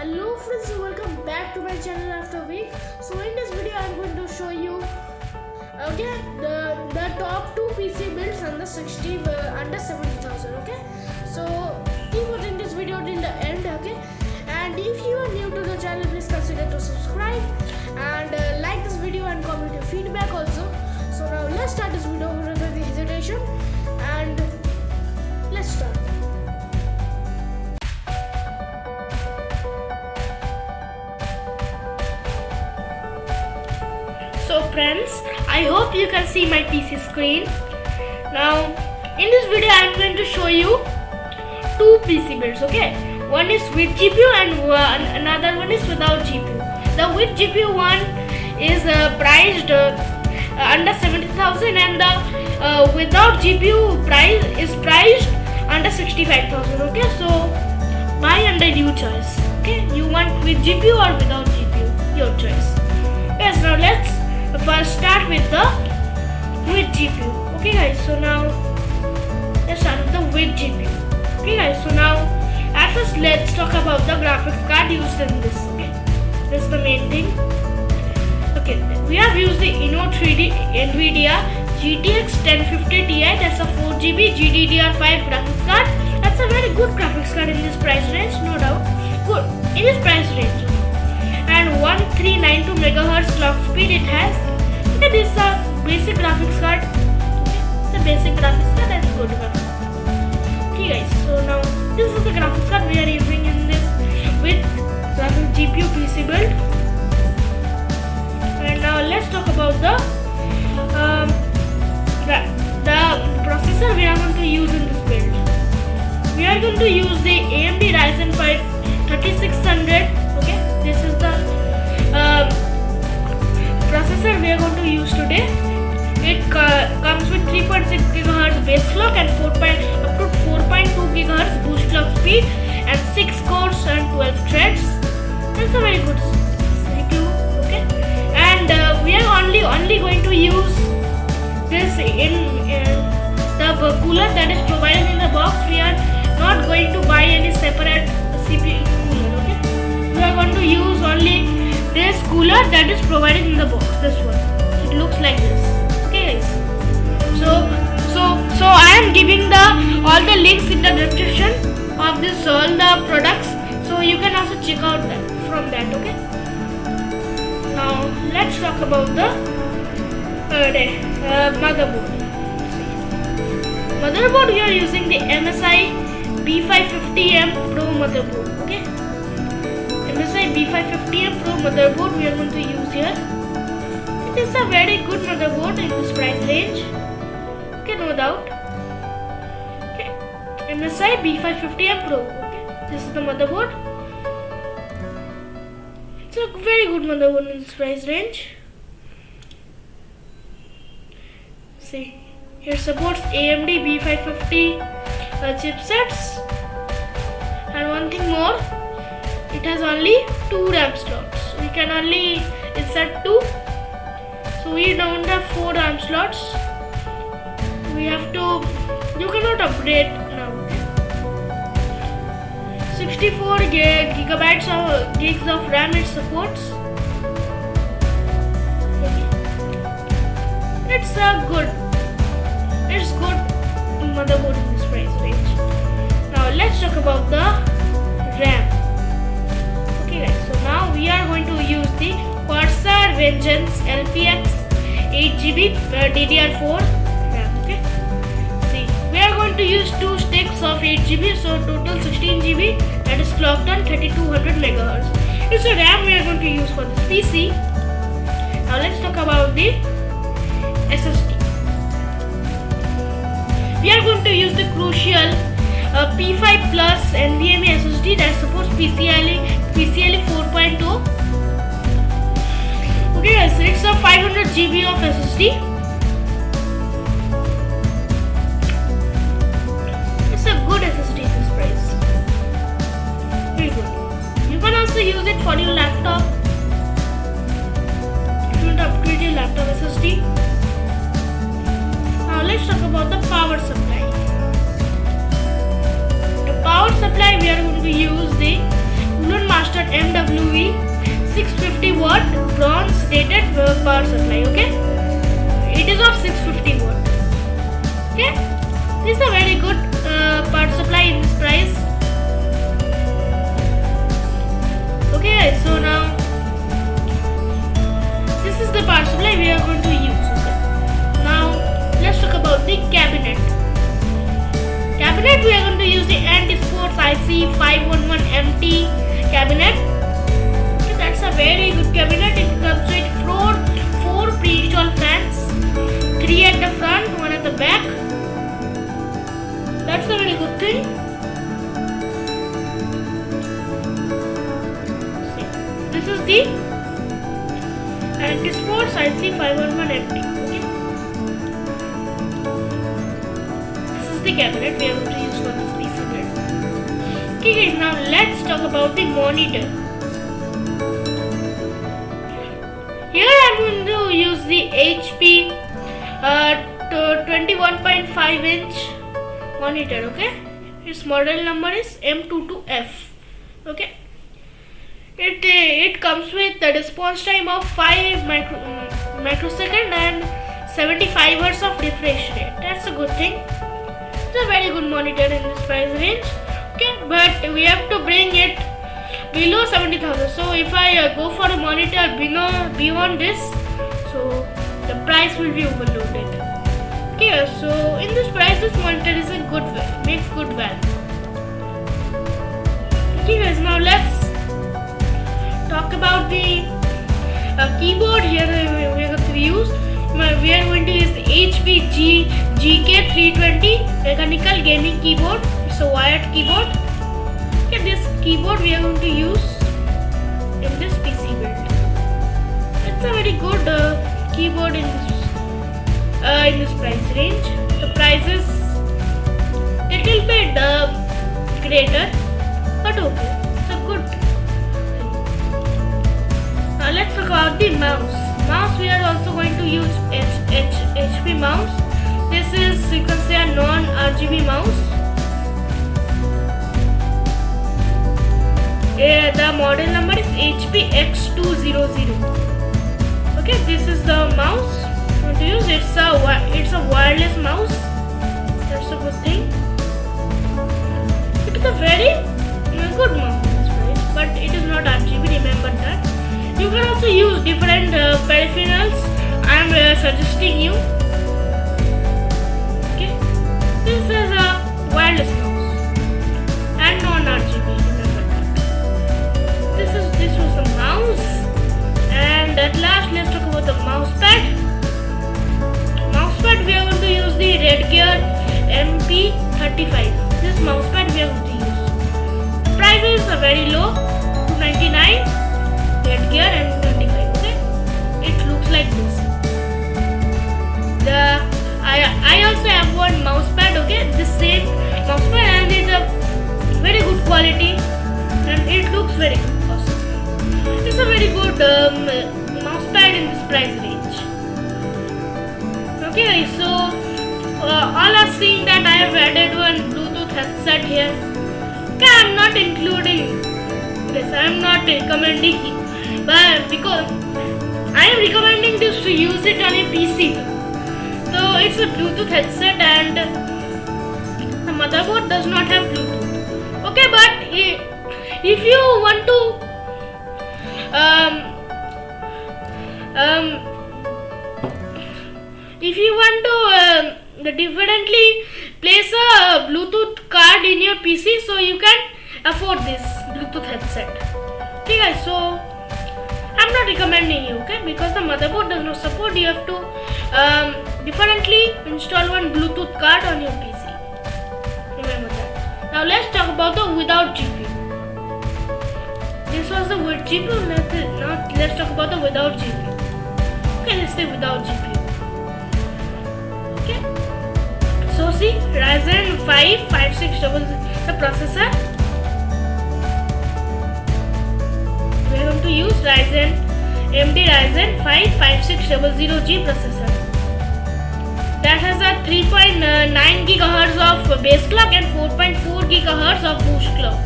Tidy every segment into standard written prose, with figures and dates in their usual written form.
Hello friends, welcome back to my channel after a week. So in this video I'm going to show you the top 2 PC builds under 70,000. Okay, so keep watching this video till the end. Okay, and if you are new to the channel, please consider to subscribe and like this video and comment your feedback also. So now let's start this video without any hesitation and let's start. So friends, I hope you can see my PC screen. Now in this video I am going to show you two PC builds. Okay, one is with GPU and another one is without GPU. The with GPU one is priced under 70,000 and the without GPU price is priced under 65,000. Okay, so buy under your choice. Okay, you want with GPU or without GPU, your choice. Yes, now let's first start with the with GPU. Okay guys, so now let's start with the with GPU. Okay guys, so now at first let's talk about the graphics card used in this. Okay, this is the main thing. Okay, we have used the Inno3D NVIDIA GTX 1050 Ti. That's a 4GB GDDR5 graphics card. That's a very good graphics card in this price range, no doubt. Good in this price range. And 1392 MHz clock speed it has. Okay, this is a basic graphics card. Okay, it's a basic graphics card and good graphics. Okay guys, so now this is the graphics card we are using in this with graphics GPU PC build. And now let's talk about the processor we are going to use in this build. We are going to use the AMD Ryzen 5 3600. Okay, this is the processor we are going to use today. It comes with 3.6 GHz base clock and up to 4.2 GHz boost clock speed and 6 cores and 12 threads. That's a very good CPU. Okay, and we are only going to use this in the cooler that is provided in the box. We are not going to buy any separate CPU cooler. Okay, we are going to use only this cooler that is provided in the box. This one, it looks like this. Okay guys, so I am giving all the links in the description of all the products, so you can also check out from that. Okay, now let's talk about the motherboard. Motherboard, we are using the MSI B550M Pro motherboard. Okay, MSI B550M Pro motherboard we are going to use here. It is a very good motherboard in this price range. Okay, no doubt. Okay, MSI B550M Pro. Okay, this is the motherboard. It's a very good motherboard in this price range. See, here supports AMD B550 chipsets. And one thing more, it has only 2 RAM slots. We can only insert 2. So we don't have 4 RAM slots. You cannot upgrade now. 64 gigs of RAM it supports. Okay. It's good motherboard in this price range. Now let's talk about the RAM. Okay guys, so now we are going to use the Corsair Vengeance LPX 8GB DDR4 RAM. Okay, see, we are going to use 2 sticks of 8GB, so total 16GB, that is clocked on 3200 MHz. It's a RAM we are going to use for this PC. Now let's talk about the SSD. We are going to use the Crucial P5 Plus NVMe SSD that supports PCIe 4.0. Okay guys, it's a 500 GB of SSD. It's a good SSD in this price. Very good. You can also use it for your laptop. If you want to upgrade your laptop SSD. Now let's talk about the power supply. The power supply we are going to use the Ulan mastered MWV 650 watt bronze dated power supply. Okay, it is of 650 watt. Okay, this is a very good power supply in this price. Okay guys, so now this is the power supply we are going to use. Okay. Now let's talk about the cabinet. Cabinet, we are going to use the Anti-Sports IC 511MT cabinet. Okay, that's a very good cabinet. It comes with four pre-installed fans, 3 at the front, 1 at the back. That's a very good thing. See, this is the Anti-Sports IC 511MT. The cabinet we are going to use for this PC build. Okay guys, now let's talk about the monitor. Here I am going to use the HP 21.5 inch monitor. Okay, its model number is M22F. Okay, it comes with the response time of 5 microsecond and 75 Hz of refresh rate. That's a good thing. It's a very good monitor in this price range. Okay, but we have to bring it below 70,000. So if I go for a monitor beyond this, so the price will be overloaded. Okay, so in this price, this monitor is a good value, makes good value. Okay guys, now let's talk about the keyboard. Here we are going to use. We are going to use the HP GK320 mechanical gaming keyboard. It's a wired keyboard. Okay, this keyboard we are going to use in this PC build. It's a very good keyboard in this price range. The price is little bit greater, but okay, it's a good thing. Now let's talk about the mouse. We are also going to use HP mouse. This is, you can say, a non-RGB mouse. The model number is HP X200. Okay, this is the mouse I'm going to use. It's a wireless mouse. That's a good thing. It is a very good mouse in this price, but it is not RGB. Remember that. You can also use different peripherals. I am suggesting you. Okay, this is a wireless mouse and non-RGB. Remember that. This was the mouse, and at last let's talk about the mousepad. Mousepad, we are going to use the Redgear MP35. This mousepad we are going to use. The price is very low, $299. Redgear and 25. Okay, it looks like this. I also have one mousepad. Okay, the same mousepad, and it's a very good quality, and it looks very awesome. It's a very good mousepad in this price range. Okay, so all are seeing that I have added one Bluetooth headset here. Okay, I am not including this. I am not recommending. But because I am recommending this to use it on a PC, so it's a Bluetooth headset and the motherboard does not have Bluetooth. Okay, but if you want to differently place a Bluetooth card in your PC, so you can afford this Bluetooth headset. Okay guys, so I'm not recommending you, okay, because the motherboard does not support. You have to differently install one Bluetooth card on your PC. Remember that. Now let's talk about the without GPU. This was the with GPU. Now let's talk about the without GPU. Okay, let's say without GPU. Okay. So see, Ryzen 5 5600 the processor. We are going to use AMD Ryzen 5 5600G processor. That has a 3.9 GHz of base clock and 4.4 GHz of boost clock.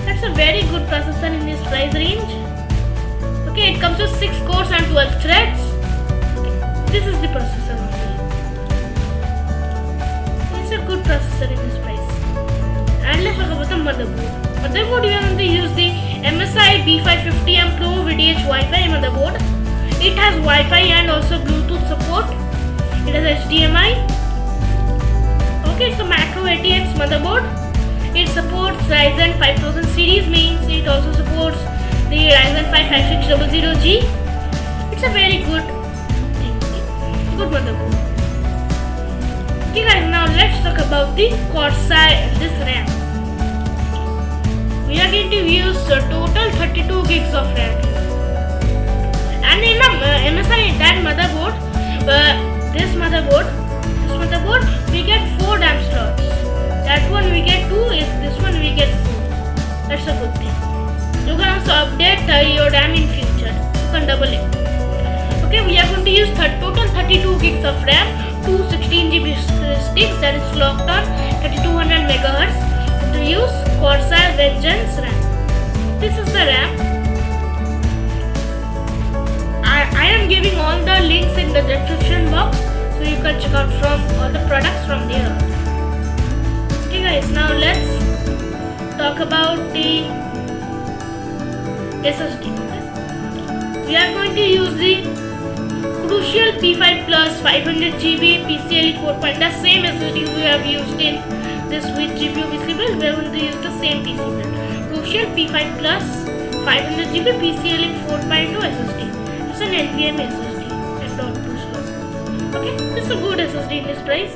That's a very good processor in this price range. Okay, it comes with 6 cores and 12 threads. Okay, this is the processor only. It's a good processor in this price. And let's talk about the motherboard. Motherboard, we are going to use the MSI B550M Pro VDH Wi-Fi motherboard. It has Wi-Fi and also Bluetooth support. It has HDMI. Okay, it's a macro ATX motherboard. It supports Ryzen 5000 series, means it also supports the Ryzen 5 5600G. It's a very good thing, good motherboard. Okay guys, now let's talk about the Corsair this RAM. We are going to use a total 32 gigs of RAM. And in a MSI that motherboard, this motherboard, we get 4 RAM slots. That one we get 2, this one we get 4. That's a good thing. You can also update your RAM in future. You can double it. Okay, we are going to use total 32 gigs of RAM, 2 16GB sticks that is clocked on 3200 MHz. To use Corsair Vengeance RAM. This is the RAM. I am giving all the links in the description box, so you can check out from all the products from there. Okay guys, now let's talk about the SSD. We are going to use the Crucial P5 Plus 500GB PCIe 4.0, the same SSD we have used in this with GPU PC build. We are going to use the same PC build. Crucial P5 Plus 500GB PCIe 4.0 SSD. It's an NVMe SSD and not too slow. Okay, this is a good SSD in this price.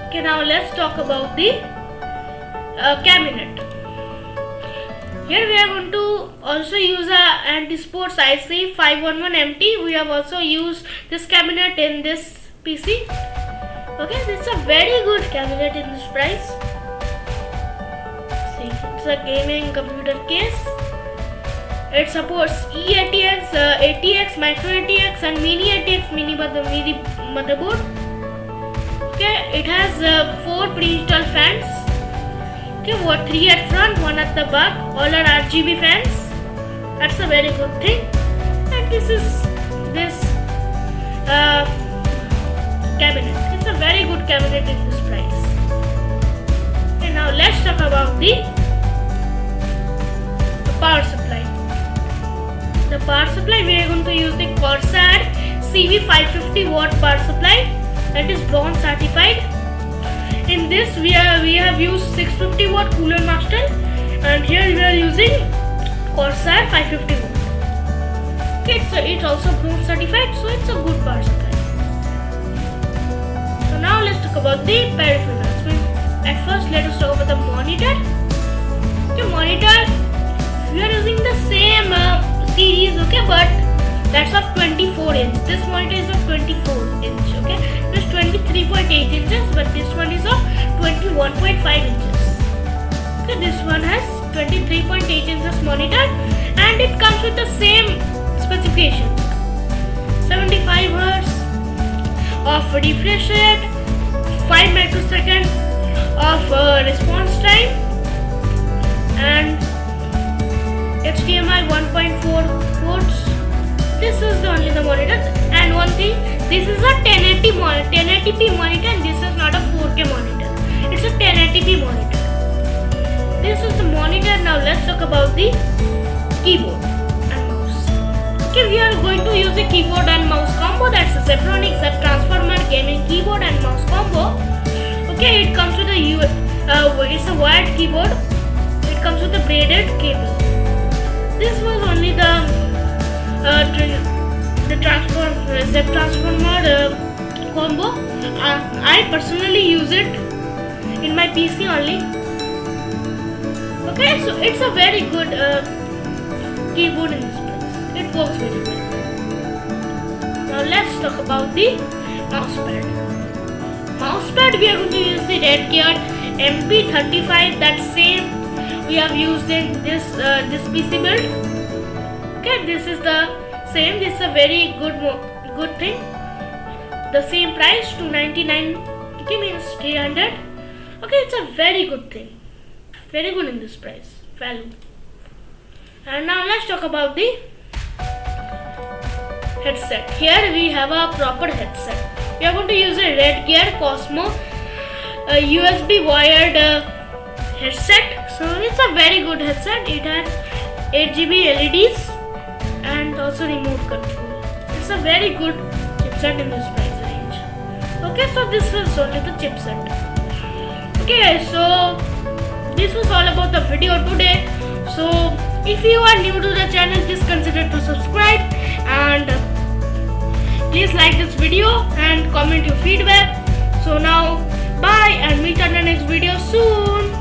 Okay, now let's talk about the cabinet. Here we are going to also use a anti-sports IC511MT. We have also used this cabinet in this PC. Okay, this is a very good cabinet in this price. See, it's a gaming computer case. It supports eATX, ATX, micro ATX and mini ATX mini motherboard. Okay, it has 4 pre-installed fans. Okay, 3 at front, 1 at the back. All are RGB fans. That's a very good thing. And this is this cabinet. It's a very good cabinet in this price. Okay, now let's talk about the power supply. The power supply, we are going to use the Corsair CV550 watt power supply that is bronze certified. In this we have used 650 watt cooler master, and here we are using Corsair 550 watt. Okay, so it's also bronze certified, so it's a good power supply. So now let's talk about the peripherals. At first let us talk about the monitor. Okay, monitor, we are using the same series, okay, but that's of 24 inch. This monitor is of 24 inch, okay. This 23.8 inches, but this one is of 21.5 inches. Okay, this one has 23.8 inches monitor, and it comes with the same specification: 75 Hz of refresh rate, 5 microsecond of response time, and HDMI 1.4 ports. This is only the monitor. And one thing, this is a 1080p monitor, and this is not a 4K monitor. It's a 1080p monitor. This is the monitor. Now let's talk about the keyboard and mouse. Okay, we are going to use a keyboard and mouse combo. That's a Zebronic Zep Transformer gaming keyboard and mouse combo. Okay, it comes with it's a wired keyboard. It comes with a braided cable. This was only the Zep Transformer combo. I personally use it in my PC only. Okay, so it's a very good keyboard in this place. It works very well. Now let's talk about the mousepad. Mousepad, we are going to use the Redcat MP35. That same we have used in this PC build. Okay, this is the same. This is a very good thing. The same price, 299. Okay, means 300. Okay, it's a very good thing. Very good in this price value. And now let's talk about the headset. Here we have a proper headset. We are going to use a Red Gear Cosmo USB wired headset. So it's a very good headset. It has 8GB LEDs and also remote control. It's a very good chipset in this price range. Okay, so this was only the chipset. Okay, so this was all about the video today. So if you are new to the channel, please consider to subscribe and please like this video and comment your feedback. So now bye and meet on the next video soon.